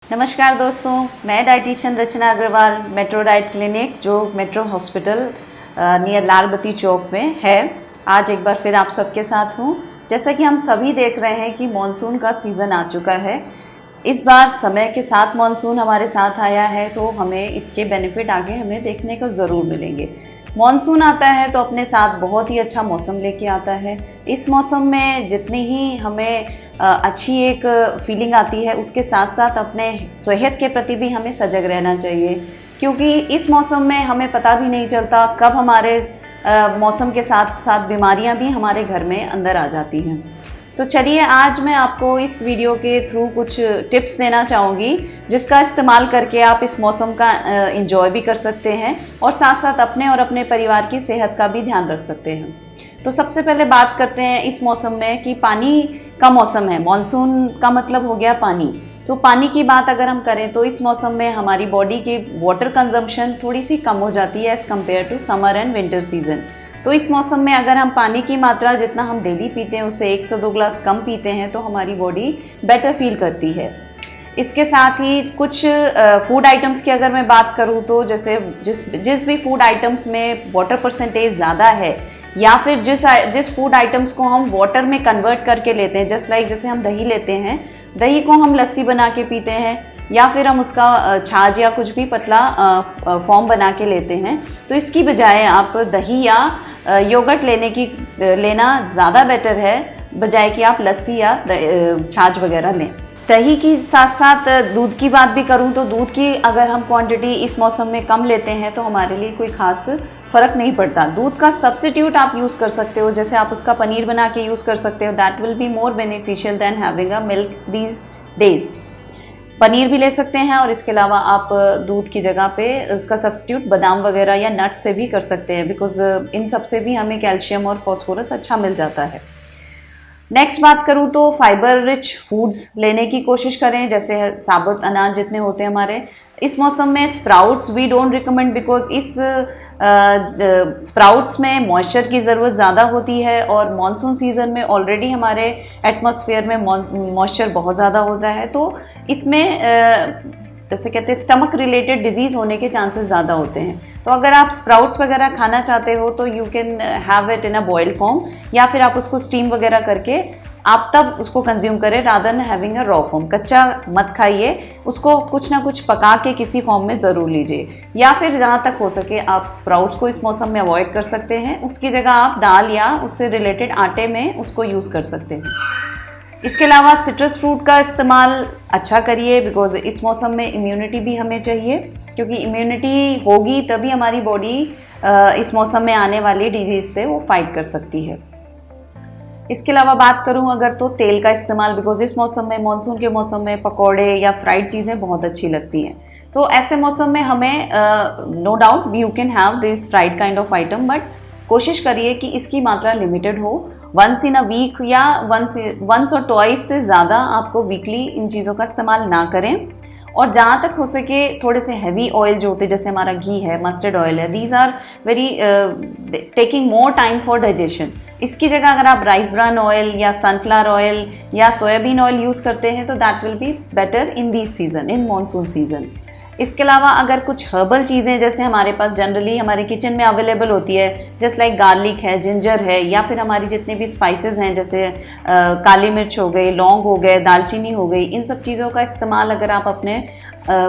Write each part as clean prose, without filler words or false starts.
नमस्कार दोस्तों, मैं डाइटिशियन रचना अग्रवाल, मेट्रो डाइट क्लिनिक जो मेट्रो हॉस्पिटल नियर लालबत्ती चौक में है। आज एक बार फिर आप सबके साथ हूँ। जैसा कि हम सभी देख रहे हैं कि मॉनसून का सीज़न आ चुका है। इस बार समय के साथ मॉनसून हमारे साथ आया है, तो हमें इसके बेनिफिट आगे हमें देखने को ज़रूर मिलेंगे। मॉनसून आता है तो अपने साथ बहुत ही अच्छा मौसम लेके आता है। इस मौसम में जितनी ही हमें अच्छी एक फीलिंग आती है, उसके साथ साथ अपने सेहत के प्रति भी हमें सजग रहना चाहिए, क्योंकि इस मौसम में हमें पता भी नहीं चलता कब हमारे मौसम के साथ साथ बीमारियां भी हमारे घर में अंदर आ जाती हैं। तो चलिए, आज मैं आपको इस वीडियो के थ्रू कुछ टिप्स देना चाहूँगी, जिसका इस्तेमाल करके आप इस मौसम का एंजॉय भी कर सकते हैं और साथ साथ अपने और अपने परिवार की सेहत का भी ध्यान रख सकते हैं। तो सबसे पहले बात करते हैं इस मौसम में कि पानी का मौसम है। मॉनसून का मतलब हो गया पानी। तो पानी की बात अगर हम करें तो इस मौसम में हमारी बॉडी की वाटर कंजम्पशन थोड़ी सी कम हो जाती है as compare to summer and winter season. तो इस मौसम में अगर हम पानी की मात्रा जितना हम डेली पीते हैं उससे 1 से 2 ग्लास कम पीते हैं तो हमारी बॉडी बेटर फील करती है। इसके साथ ही कुछ फूड आइटम्स की अगर मैं बात करूँ तो जैसे जिस भी फूड आइटम्स में वाटर परसेंटेज ज़्यादा है, या फिर जिस फूड आइटम्स को हम वाटर में कन्वर्ट करके लेते हैं, जैसे हम दही लेते हैं, दही को हम लस्सी बना के पीते हैं, या फिर हम उसका छाछ या कुछ भी पतला फॉर्म बना के लेते हैं, तो इसकी बजाय आप दही या योगर्ट लेना ज़्यादा बेटर है, बजाय कि आप लस्सी या छाछ वगैरह लें। दही की साथ साथ दूध की बात भी करूं तो दूध की अगर हम क्वांटिटी इस मौसम में कम लेते हैं तो हमारे लिए कोई खास फ़र्क नहीं पड़ता। दूध का सब्स्टिट्यूट आप यूज़ कर सकते हो, जैसे आप उसका पनीर बना के यूज़ कर सकते हो। That will be more beneficial than having a milk these days. पनीर भी ले सकते हैं और इसके अलावा आप दूध की जगह पे उसका सब्स्टिट्यूट बादाम वगैरह या नट्स से भी कर सकते हैं, बिकॉज इन सब से भी हमें कैल्शियम और फॉस्फोरस अच्छा मिल जाता है। नेक्स्ट बात करूँ तो फाइबर रिच फूड्स लेने की कोशिश करें, जैसे साबुत अनाज जितने होते हैं हमारे। इस मौसम में sprouts we don't recommend, because इस स्प्राउट्स में मॉइस्चर की ज़रूरत ज़्यादा होती है और मॉनसून सीज़न में ऑलरेडी हमारे एटमॉस्फेयर में मॉइस्चर बहुत ज़्यादा होता है, तो इसमें जैसे कहते हैं स्टमक रिलेटेड डिजीज़ होने के चांसेस ज़्यादा होते हैं। तो अगर आप स्प्राउट्स वगैरह खाना चाहते हो तो you can have it in a boiled form, या फिर आप उसको स्टीम वगैरह करके आप तब उसको कंज्यूम करें rather than having a raw form. कच्चा मत खाइए, उसको कुछ ना कुछ पका के किसी फॉर्म में ज़रूर लीजिए, या फिर जहाँ तक हो सके आप स्प्राउट्स को इस मौसम में अवॉइड कर सकते हैं। उसकी जगह आप दाल या उससे रिलेटेड आटे में उसको यूज़ कर सकते हैं। इसके अलावा सिट्रस फ्रूट का इस्तेमाल अच्छा करिए, बिकॉज इस मौसम में इम्यूनिटी भी हमें चाहिए, क्योंकि इम्यूनिटी होगी तभी हमारी बॉडी इस मौसम में आने वाली डिजीज़ से वो फाइट कर सकती है। इसके अलावा बात करूं अगर तो तेल का इस्तेमाल, बिकॉज इस मौसम में मानसून के मौसम में पकौड़े या फ्राइड चीज़ें बहुत अच्छी लगती हैं। तो ऐसे मौसम में हमें no doubt you can have this fried kind of item, but कोशिश करिए कि इसकी मात्रा लिमिटेड हो। वंस इन अ वीक या वंस और ट्वाइस से ज़्यादा आपको वीकली इन चीज़ों का इस्तेमाल ना करें। और जहाँ तक हो सके थोड़े से हैवी ऑयल जो होते हैं, जैसे हमारा घी है, मस्टर्ड ऑयल है, these are very taking more time for digestion. इसकी जगह अगर आप राइस ब्रान ऑयल या सनफ्लावर ऑयल या सोयाबीन ऑयल यूज़ करते हैं तो that will be better in this season, in monsoon season. इसके अलावा अगर कुछ हर्बल चीज़ें जैसे हमारे पास जनरली हमारे किचन में अवेलेबल होती है, जस्ट लाइक गार्लिक है, जिंजर है, या फिर हमारी जितने भी स्पाइसेस हैं जैसे काली मिर्च हो गई, लौंग हो गए, दालचीनी हो गई, इन सब चीज़ों का इस्तेमाल अगर आप अपने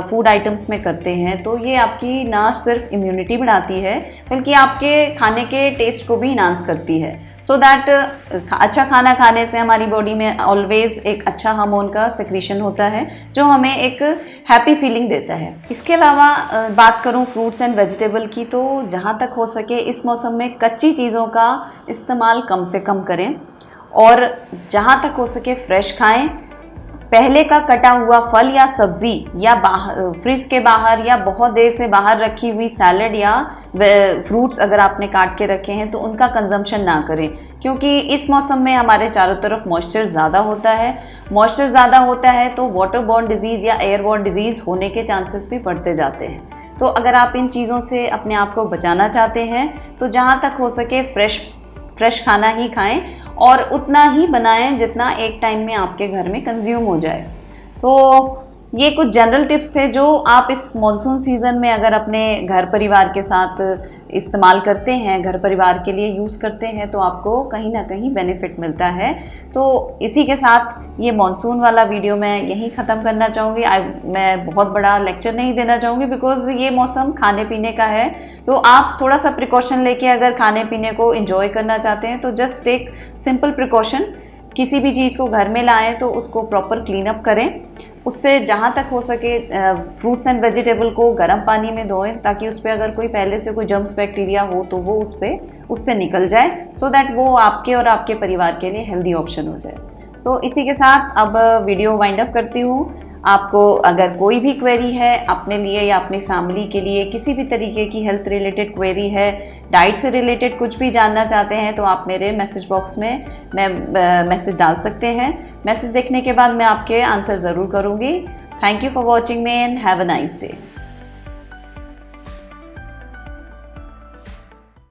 फूड आइटम्स में करते हैं तो ये आपकी ना सिर्फ इम्यूनिटी बढ़ाती है बल्कि आपके खाने के टेस्ट को भी इन्हांस करती है। सो दैट अच्छा खाना खाने से हमारी बॉडी में ऑलवेज एक अच्छा हार्मोन का सिक्रीशन होता है जो हमें एक हैप्पी फीलिंग देता है। इसके अलावा बात करूं फ्रूट्स एंड वेजिटेबल की, तो जहां तक हो सके इस मौसम में कच्ची चीज़ों का इस्तेमाल कम से कम करें और जहां तक हो सके फ्रेश खाएं। पहले का कटा हुआ फल या सब्जी या फ्रिज के बाहर या बहुत देर से बाहर रखी हुई सैलड या फ्रूट्स अगर आपने काट के रखे हैं तो उनका कंजम्पशन ना करें, क्योंकि इस मौसम में हमारे चारों तरफ मॉइस्चर ज़्यादा होता है। मॉइस्चर ज़्यादा होता है तो वाटर बॉर्न डिजीज़ या एयर बॉर्न डिजीज़ होने के चांसेस भी बढ़ते जाते हैं। तो अगर आप इन चीज़ों से अपने आप को बचाना चाहते हैं तो जहाँ तक हो सके फ्रेश खाना ही खाएं और उतना ही बनाएं जितना एक टाइम में आपके घर में कंज्यूम हो जाए। तो ये कुछ जनरल टिप्स थे जो आप इस मॉनसून सीज़न में अगर अपने घर परिवार के साथ इस्तेमाल करते हैं, घर परिवार के लिए यूज़ करते हैं, तो आपको कहीं ना कहीं बेनिफिट मिलता है। तो इसी के साथ ये मॉनसून वाला वीडियो मैं यहीं ख़त्म करना चाहूँगी। मैं बहुत बड़ा लेक्चर नहीं देना चाहूँगी बिकॉज़ ये मौसम खाने पीने का है, तो आप थोड़ा सा प्रिकॉशन लेके अगर खाने पीने को एंजॉय करना चाहते हैं तो जस्ट टेक सिंपल प्रिकॉशन। किसी भी चीज़ को घर में लाएं तो उसको प्रॉपर क्लीन अप करें, उससे जहाँ तक हो सके फ्रूट्स एंड वेजिटेबल को गर्म पानी में धोएं ताकि उस पर अगर कोई पहले से कोई जर्म्स बैक्टीरिया हो तो वो उससे निकल जाए, सो दैट वो आपके और आपके परिवार के लिए हेल्दी ऑप्शन हो जाए। सो इसी के साथ अब वीडियो वाइंड अप करती हूँ। आपको अगर कोई भी क्वेरी है अपने लिए या अपनी फैमिली के लिए, किसी भी तरीके की हेल्थ रिलेटेड क्वेरी है, डाइट से रिलेटेड कुछ भी जानना चाहते हैं, तो आप मेरे मैसेज बॉक्स में मैसेज डाल सकते हैं। मैसेज देखने के बाद मैं आपके आंसर ज़रूर करूँगी। Thank you for watching me and have a nice day.